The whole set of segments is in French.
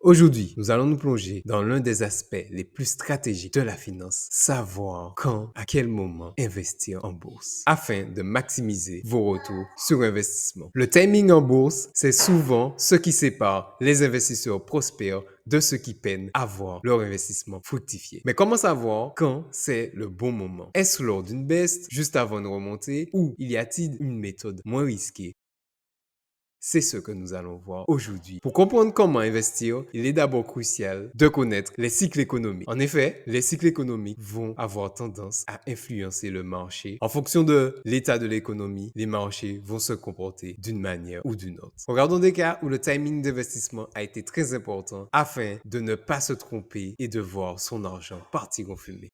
Aujourd'hui, nous allons nous plonger dans l'un des aspects les plus stratégiques de la finance, savoir quand, à quel moment investir en bourse, afin de maximiser vos retours sur investissement. Le timing en bourse, c'est souvent ce qui sépare les investisseurs prospères de ceux qui peinent à voir leur investissement fructifier. Mais comment savoir quand c'est le bon moment? Est-ce lors d'une baisse, juste avant une remontée, ou y a-t-il une méthode moins risquée? C'est ce que nous allons voir aujourd'hui. Pour comprendre comment investir, il est d'abord crucial de connaître les cycles économiques. En effet, les cycles économiques vont avoir tendance à influencer le marché. En fonction de l'état de l'économie, les marchés vont se comporter d'une manière ou d'une autre. Regardons des cas où le timing d'investissement a été très important afin de ne pas se tromper et de voir son argent partir en fumée.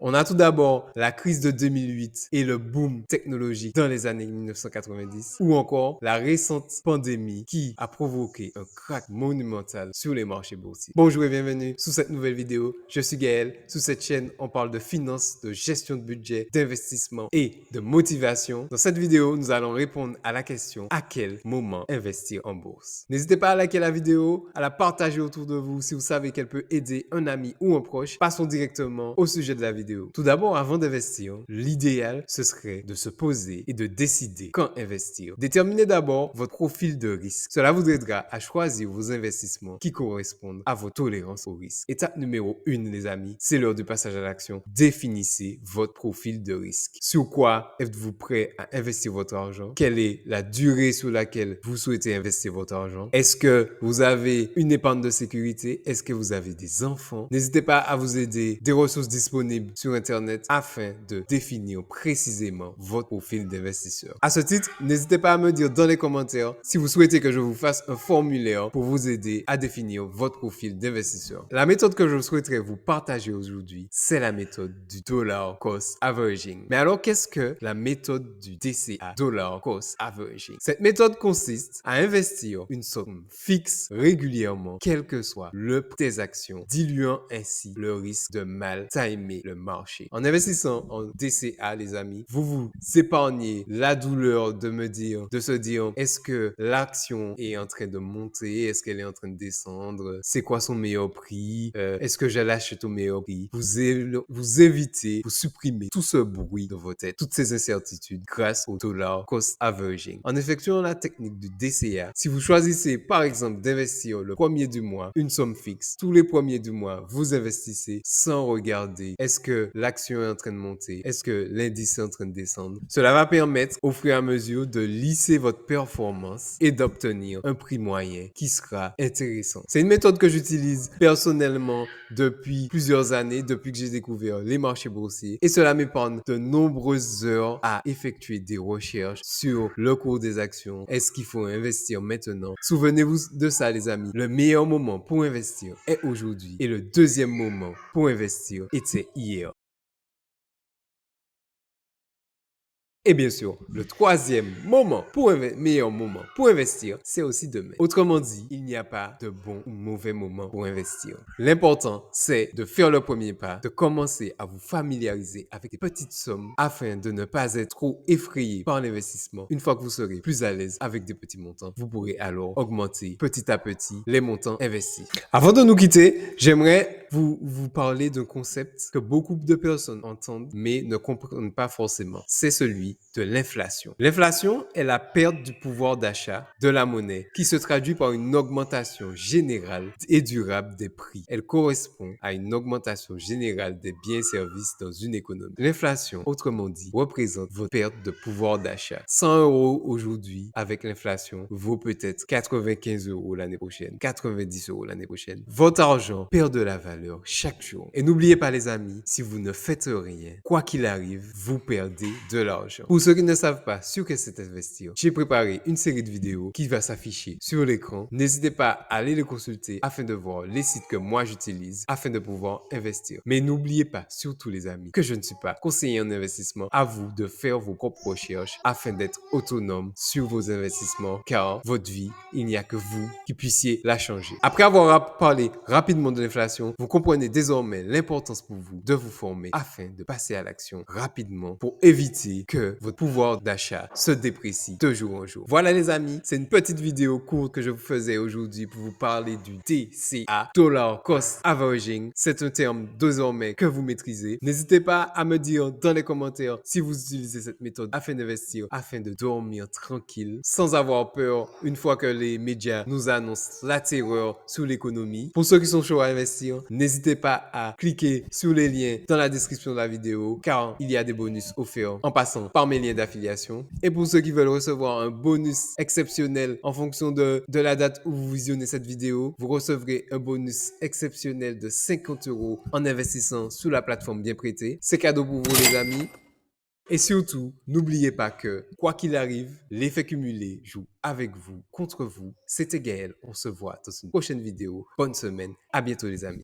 On a tout d'abord la crise de 2008 et le boom technologique dans les années 1990, ou encore la récente pandémie qui a provoqué un crack monumental sur les marchés boursiers. Bonjour et bienvenue sur cette nouvelle vidéo. Je suis Gaël. Sur cette chaîne, on parle de finance, de gestion de budget, d'investissement et de motivation. Dans cette vidéo, nous allons répondre à la question à quel moment investir en bourse. N'hésitez pas à liker la vidéo, à la partager autour de vous si vous savez qu'elle peut aider un ami ou un proche. Passons directement au sujet de la vidéo. Tout d'abord, avant d'investir, l'idéal, ce serait de se poser et de décider quand investir. Déterminez d'abord votre profil de risque. Cela vous aidera à choisir vos investissements qui correspondent à vos tolérances au risque. Étape numéro 1, les amis, c'est l'heure du passage à l'action. Définissez votre profil de risque. Sur quoi êtes-vous prêt à investir votre argent? Quelle est la durée sur laquelle vous souhaitez investir votre argent? Est-ce que vous avez une épargne de sécurité? Est-ce que vous avez des enfants? N'hésitez pas à vous aider des ressources disponibles sur Internet afin de définir précisément votre profil d'investisseur. À ce titre, n'hésitez pas à me dire dans les commentaires si vous souhaitez que je vous fasse un formulaire pour vous aider à définir votre profil d'investisseur. La méthode que je souhaiterais vous partager aujourd'hui, c'est la méthode du Dollar Cost Averaging. Mais alors, qu'est-ce que la méthode du DCA, Dollar Cost Averaging? Cette méthode consiste à investir une somme fixe régulièrement, quel que soit le prix des actions, diluant ainsi le risque de mal timer le marché. En investissant en DCA, les amis, vous vous épargnez la douleur de se dire, est-ce que l'action est en train de monter? Est-ce qu'elle est en train de descendre? C'est quoi son meilleur prix? Est-ce que je l'achète au meilleur prix? Vous évitez, vous supprimez tout ce bruit dans vos têtes, toutes ces incertitudes grâce au dollar cost averaging. En effectuant la technique du DCA, si vous choisissez par exemple d'investir le premier du mois, une somme fixe, tous les premiers du mois, vous investissez sans regarder est-ce que l'action est en train de monter, est-ce que l'indice est en train de descendre. Cela va permettre au fur et à mesure de lisser votre performance et d'obtenir un prix moyen qui sera intéressant. C'est une méthode que j'utilise personnellement depuis plusieurs années, depuis que j'ai découvert les marchés boursiers, et cela m'épargne de nombreuses heures à effectuer des recherches sur le cours des actions. Est-ce qu'il faut investir maintenant? Souvenez-vous de ça, les amis. Le meilleur moment pour investir est aujourd'hui et le deuxième moment pour investir était hier. Et bien sûr, le troisième meilleur moment pour investir, c'est aussi demain. Autrement dit, il n'y a pas de bon ou mauvais moment pour investir. L'important, c'est de faire le premier pas, de commencer à vous familiariser avec des petites sommes afin de ne pas être trop effrayé par l'investissement. Une fois que vous serez plus à l'aise avec des petits montants, vous pourrez alors augmenter petit à petit les montants investis. Avant de nous quitter, j'aimerais vous parler d'un concept que beaucoup de personnes entendent mais ne comprennent pas forcément. C'est celui de l'inflation. L'inflation est la perte du pouvoir d'achat de la monnaie qui se traduit par une augmentation générale et durable des prix. Elle correspond à une augmentation générale des biens et services dans une économie. L'inflation, autrement dit, représente votre perte de pouvoir d'achat. 100 € aujourd'hui avec l'inflation vaut peut-être 95 € l'année prochaine, 90 € l'année prochaine. Votre argent perd de la valeur chaque jour. Et n'oubliez pas, les amis, si vous ne faites rien, quoi qu'il arrive, vous perdez de l'argent. Pour ceux qui ne savent pas sur que c'est investir, j'ai préparé une série de vidéos qui va s'afficher sur l'écran. N'hésitez pas à aller les consulter afin de voir les sites que moi j'utilise afin de pouvoir investir. Mais n'oubliez pas, surtout les amis, que je ne suis pas conseiller en investissement. À vous de faire vos propres recherches afin d'être autonome sur vos investissements, car votre vie, il n'y a que vous qui puissiez la changer. Après avoir parlé rapidement de l'inflation, vous Donc comprenez désormais l'importance pour vous de vous former afin de passer à l'action rapidement pour éviter que votre pouvoir d'achat se déprécie de jour en jour. Voilà les amis, c'est une petite vidéo courte que je vous faisais aujourd'hui pour vous parler du DCA, Dollar Cost Averaging. C'est un terme désormais que vous maîtrisez. N'hésitez pas à me dire dans les commentaires si vous utilisez cette méthode afin d'investir, afin de dormir tranquille, sans avoir peur une fois que les médias nous annoncent la terreur sur l'économie. Pour ceux qui sont chauds à investir, n'hésitez pas à cliquer sur les liens dans la description de la vidéo car il y a des bonus offerts en passant par mes liens d'affiliation. Et pour ceux qui veulent recevoir un bonus exceptionnel en fonction de la date où vous visionnez cette vidéo, vous recevrez un bonus exceptionnel de 50 € en investissant sur la plateforme Bien Prêté. C'est cadeau pour vous les amis. Et surtout, n'oubliez pas que, quoi qu'il arrive, l'effet cumulé joue avec vous, contre vous. C'était Gaël, on se voit dans une prochaine vidéo. Bonne semaine, à bientôt les amis.